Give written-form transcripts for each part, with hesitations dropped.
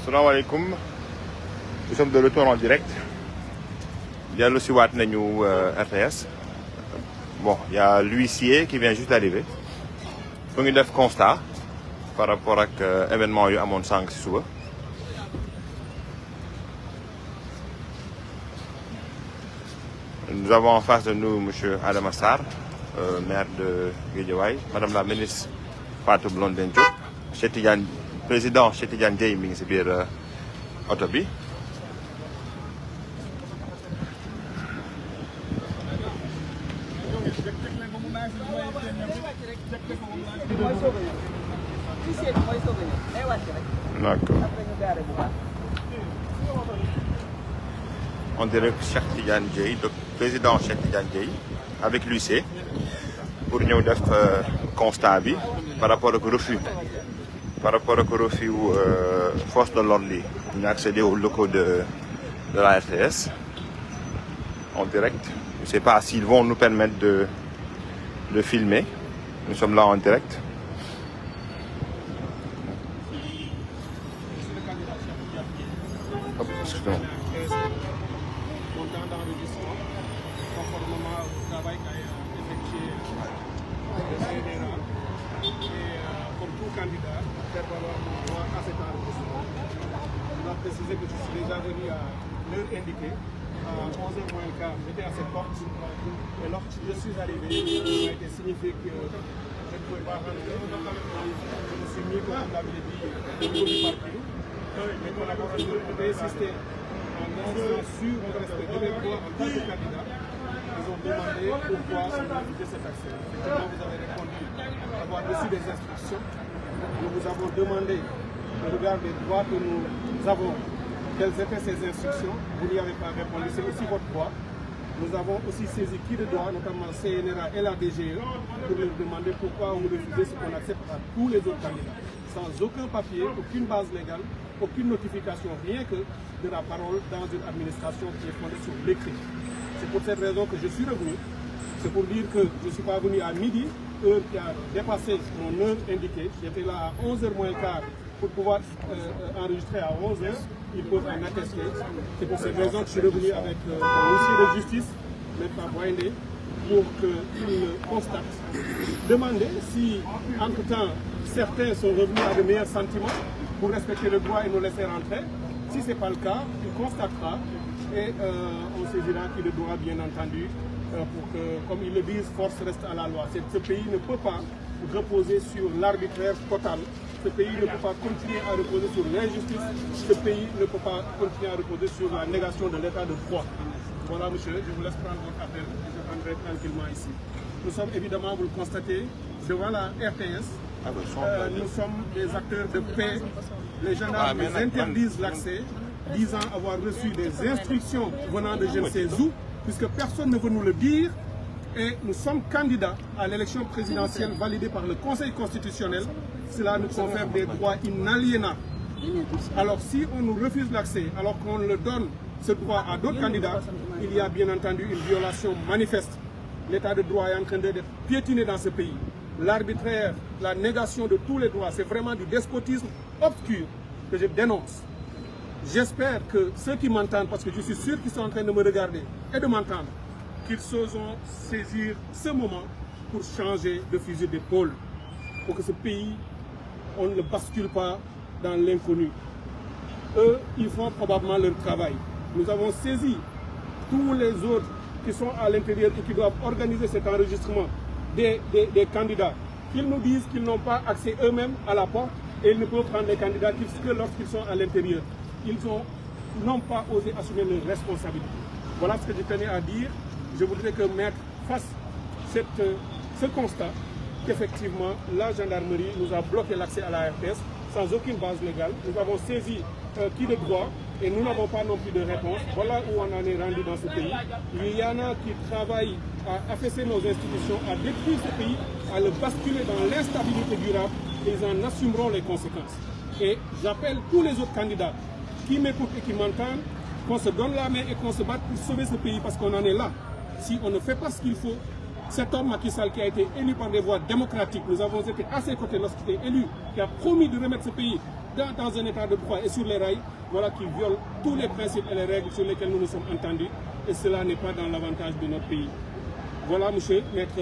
Salam alaikum. Nous sommes de retour en direct. Il y a le Siwat Nenu RTS. Bon, il y a l'huissier qui vient juste d'arriver. Il faut faire constat par rapport à l'événement à mon sang si souvent. Nous avons en face de nous M. Adam Assar, maire de Guédiawaye, Madame la ministre Fatou Blondin Diop, président Chettidiane Dieye mi ngi si biir oto bi. D'accord. On dirait que Chettidiane Dieye, le président Chettidiane Dieye, avec l'huissier, pour nous faire constat bi par rapport au refus. Par rapport au refus force de l'ordre, nous avons accédé aux locaux de la RTS en direct. Je ne sais pas s'ils vont nous permettre de filmer. Nous sommes là en direct. Hop, excusez-moi. Conformément au travail qu'a effectué comme tout candidat, faire valoir mon droit à cet enregistrement. Je dois préciser que je suis déjà venu à l'heure indiquée. À 11h moins le quart, j'étais à cette porte. Et lorsque je suis arrivé, il m'a été signifié que je ne pouvais pas rentrer. Je me suis mis, comme vous l'avez dit, au niveau du parking. Mais qu'on a insisté en insistant sur le respect de mes droits en tant que candidat. Ils ont demandé pourquoi on a refusé cet accès. Effectivement, vous avez répondu avoir reçu des instructions. Nous vous avons demandé, au regard des droits que nous avons, quelles étaient ces instructions. Vous n'y avez pas répondu, c'est aussi votre droit. Nous avons aussi saisi qui de droit, notamment CNRA et la DGE, pour leur demander pourquoi on refusait ce qu'on accepte à tous les autres candidats. Sans aucun papier, aucune base légale, aucune notification, rien que de la parole dans une administration qui est fondée sur l'écrit. C'est pour cette raison que je suis revenu. C'est pour dire que je ne suis pas venu à midi, heure qui a dépassé mon heure indiquée. J'étais là à 11h moins le quart pour pouvoir enregistrer à 11h. Ils peuvent en attester. C'est pour cette raison que je suis revenu avec l'huissier de justice, M. Boindé, pour qu'il constate. Demander si, entre-temps, certains sont revenus à de meilleurs sentiments pour respecter le droit et nous laisser rentrer. Si ce n'est pas le cas, il constatera et on saisira qui le droit, bien entendu, pour que, comme ils le disent, force reste à la loi. Ce pays ne peut pas reposer sur l'arbitraire total. Ce pays ne peut pas continuer à reposer sur l'injustice. Ce pays ne peut pas continuer à reposer sur la négation de l'état de droit. Voilà, monsieur, je vous laisse prendre votre appel et je prendrai tranquillement ici. Nous sommes évidemment, vous le constatez, devant la RTS. Nous sommes des acteurs de paix. Les gendarmes nous interdisent l'accès, disant avoir reçu des instructions venant de je ne sais où, puisque personne ne veut nous le dire. Et nous sommes candidats à l'élection présidentielle validée par le Conseil constitutionnel. Cela nous confère des droits inaliénables. Alors si on nous refuse l'accès, alors qu'on le donne ce droit à d'autres candidats, il y a bien entendu une violation manifeste. L'état de droit est en train d'être piétiné dans ce pays. L'arbitraire, la négation de tous les droits, c'est vraiment du despotisme obscur que je dénonce. J'espère que ceux qui m'entendent, parce que je suis sûr qu'ils sont en train de me regarder et de m'entendre, qu'ils sauront saisir ce moment pour changer de fusil d'épaule, pour que ce pays, on ne le bascule pas dans l'inconnu. Eux, ils font probablement leur travail. Nous avons saisi tous les autres qui sont à l'intérieur et qui doivent organiser cet enregistrement des candidats, qu'ils nous disent qu'ils n'ont pas accès eux-mêmes à la porte et ils ne peuvent prendre les candidats que lorsqu'ils sont à l'intérieur. Ils n'ont pas osé assumer leurs responsabilités. Voilà ce que je tenais à dire. Je voudrais que Maître fasse ce constat qu'effectivement la gendarmerie nous a bloqué l'accès à la RTS sans aucune base légale. Nous avons saisi qui de droit et nous n'avons pas non plus de réponse. Voilà où on en est rendu dans ce pays. Il y en a qui travaillent à affaisser nos institutions, à détruire ce pays, à le basculer dans l'instabilité durable et ils en assumeront les conséquences. Et j'appelle tous les autres candidats qui m'écoutent et qui m'entendent, qu'on se donne la main et qu'on se batte pour sauver ce pays parce qu'on en est là. Si on ne fait pas ce qu'il faut, Cet homme, Macky Sall, qui a été élu par des voies démocratiques, nous avons été à ses côtés lorsqu'il était élu, qui a promis de remettre ce pays dans un état de droit et sur les rails, voilà, qui viole tous les principes et les règles sur lesquels nous nous sommes entendus. Et cela n'est pas dans l'avantage de notre pays. Voilà, monsieur, maître.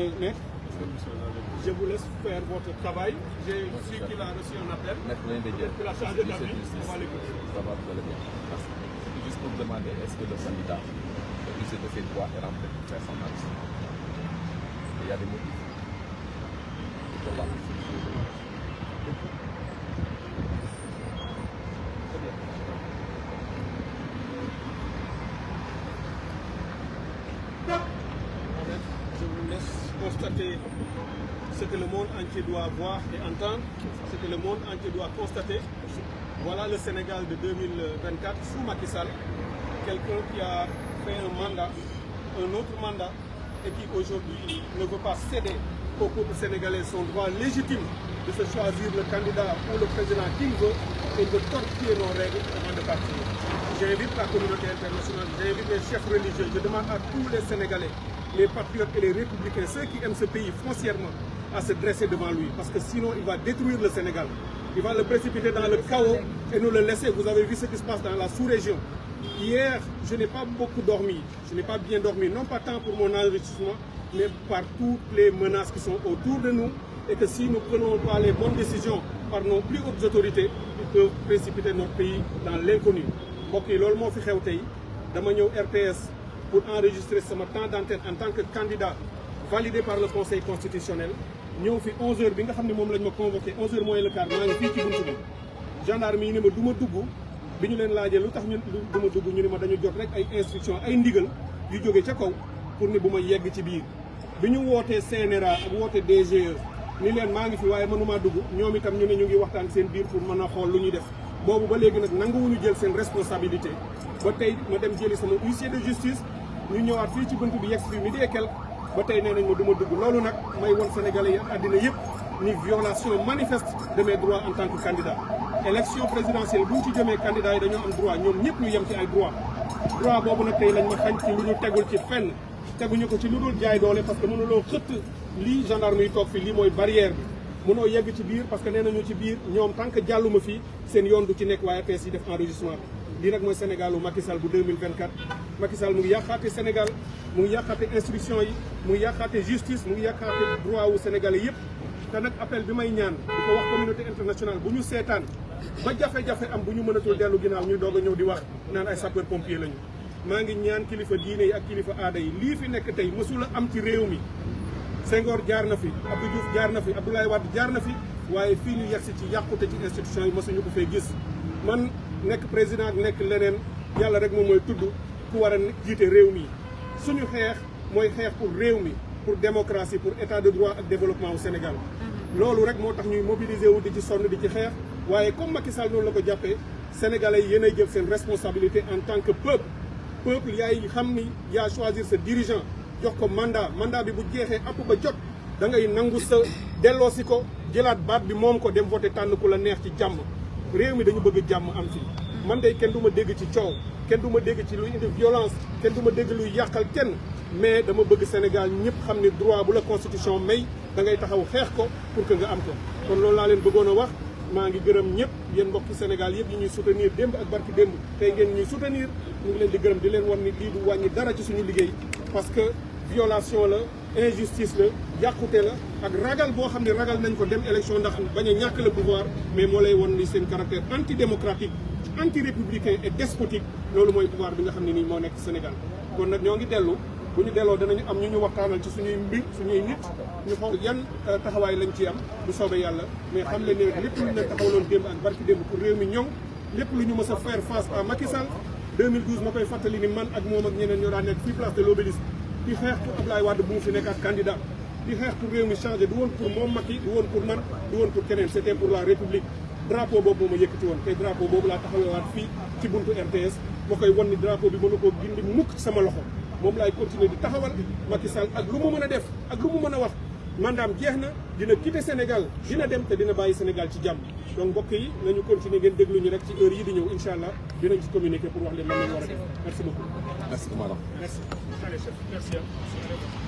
Je vous laisse faire votre travail. J'ai su qu'il a reçu un appel. Peut-être qu'il a changé d'avis. On va l'écouter. Ça va, vous allez bien. Merci. Juste pour demander, est-ce que le candidat usé de ses droits est rentré pour faire son action? Il y a des motifs. Voilà. Je vous laisse constater ce que le monde entier doit voir et entendre, ce que le monde entier doit constater. Voilà le Sénégal de 2024 sous Macky Sall, quelqu'un qui a fait un mandat, un autre mandat, et qui aujourd'hui ne veut pas céder au peuple sénégalais son droit légitime de se choisir le candidat ou le président qu'il veut et de torpiller nos règles avant de partir. J'invite la communauté internationale, j'invite les chefs religieux, je demande à tous les Sénégalais, les patriotes et les républicains, ceux qui aiment ce pays foncièrement, à se dresser devant lui, parce que sinon il va détruire le Sénégal. Il va le précipiter dans le chaos et nous le laisser. Vous avez vu ce qui se passe dans la sous-région. Hier, je n'ai pas beaucoup dormi, je n'ai pas bien dormi, non pas tant pour mon enrichissement, mais par toutes les menaces qui sont autour de nous, et que si nous prenons pas les bonnes décisions par nos plus hautes autorités, ils peuvent précipiter notre pays dans l'inconnu. mbokk yi loolu moo fi xew tey dama ñëw RTS pour enregistrer sama temps d'antenne en tant que candidat validé par le Conseil constitutionnel ñëw fi 11h bi nga xam ne moom lañ ma convoqué 11h moins le quart maa ngi fii ci buntu bi gendarme yi ne ma du ma dugg bi ñu leen laajee lu tax ñu du ma dugg ñu ne ma dañu jot rek ay instruction ay ndigal yu jóge ca kaw pour ni bu ma yegg ci biir bi ñu wootee CNRA ak woote DGE ni leen maa ngi fi waaye mënumaa dugg ñoom itam ñu ne ñu ngi waxtaan seen biir pour mën a xool lu ñuy def boobu ba léegi nag nanguwuñu jël seen responsabilité ba tey ma dem jëli sama huissier de justice ñu ñëwaat fii ci buntu bi yegg fi midi et quelque ba tey nee nañ ma du ma dugg loolu nag may won Sénégalais yi àddina yëpp ni violation manifeste de mes droits en tant que candidat élection présidentielle bu ñu ci jëmee candidat yi dañoo am droit ñoom ñëpp ñu yem ci ay droit boobu nag tey lañ ma xañ ci lu ñu tegul ci fenn teguñu ko ci lu dul jaay doole parce que mënuloo xëtt lii gendarme yi toog fii lii mooy barrière bi mënoo yegg ci biir parce que nee nañu ci biir ñoom tant que jàlluma fii seen yoon du ci nekk waaye RTS yi def enregistrement bi lii nag mooy Sénégalu Macky Sall bu 2024 Macky Sall mu ngi yàqaate Sénégal mu ngi yàqaate instruction yi mu ngi yàqaate justice mu ngi yàqaate droit wu Sénégalais yëpp te nag appel bi may ñaan di ko wax communauté internationale bu ñu seetaan ba jafe-jafe am bu ñu mënatul dellu ginnaaw ñu doog a ñëw di wax naan ay sapeur pompier lañu maa ngi ñaan kilifa diine yi ak kilifa aada yi lii fi nekk tey mësula am ci réew mi Senghor jaar na fi Abdou Diouf jaar na fi Abdoulaye Wade jaar na fi waaye fii ñu yegsi ci yàqute ci institution yi mësuñu ko fee gis man nekk président nekk leneen yàlla rek moom mooy tudd ku war a jiite réew mi suñu xeex mooy xeex pour réew mi pour démocratie pour état de droit ak développement au Sénégal loolu rek moo tax ñuy mobiliser wu di ci sonn di ci xeex waaye comme Macky Sall noonu la ko jàppee sénégalais yi yéenay jël seen responsabilité en tant que peuple yaay xam ni yaa choisir sa dirigeant jox ko mandat bi bu jeexee app ba jot da ngay nangu sa delloosi ko jëlaat baat bi moom ko dem voté tànn ku la neex ci jàmm réew mi dañu bëgg jàmm am fi man day kenn du ma dégg ci coow kenn du ma dégg ci luy indi violence kenn du ma dégg luy yàqal kenn mais dama bëgg Sénégal ñëpp xam ne droit bu la constitution may da ngay taxaw xeex ko pour que nga am ko kon loolu laa leen bëggoon a wax maa ngi gërëm ñëpp yéen mbokki Sénégal yëpp yi ñuy soutenir démb ak barki démb tey ngeen ñuy soutenir ñu ngi leen di gërëm di leen wan ni lii du wàññi dara ci suñu liggéey parce que violation la injustice la yàqute la ak ragal boo xam ne ragal nañ ko dem élection ndax bañ a ñàkk le pouvoir mais moo lay won ni seen caractère antidémocratique anti-républicain et despotique loolu mooy pouvoir bi nga xam ne nii moo nekk Sénégal kon nag ñoo ngi dellu bu ñu delloo danañu am ñu waxtaanal ci suñuy mbir suñuy nit ñu xool yan taxawaay lañ ci am bu soobee yàlla mais xam leen ne lépp lu ñu leen taxawaloon démb ak barki démb pour réew mi ñoŋ lépp lu ñu mës a faire face à Macky Sall 2012 ma koy fàttali ni man ak moom ak ñeneen ñoo daan nekk fii place de l'Obélisque di xeex pour Abdoulaye Wade bu mu fi nekk ak candidat di xeex pour réew mi changé du woon pour moom Macky du woon pour man du woon pour keneen c'était pour la République drapeau boobu moo ma yëkkati woon tey drapeau boobu laa taxawaat fii ci buntu RTS ma koy wan ni drapeau bi mënu koo gindi mukk ci sama loxo moom laay continuer di taxawal Macky Sall ak lu mu mën a def ak lu mu mën a wax mandaam jeex na dina quitter Sénégal dina dem te dina bàyyi Sénégal ci jàmm donc mbokk yi nañu continuer ngeen déglu ñu rek ci heure yi di ñëw incha allah dinañ ci communiquer pour wax leen lan la ñu war a def merci beaucoup. Merci madame. Merci. Allez chef merci.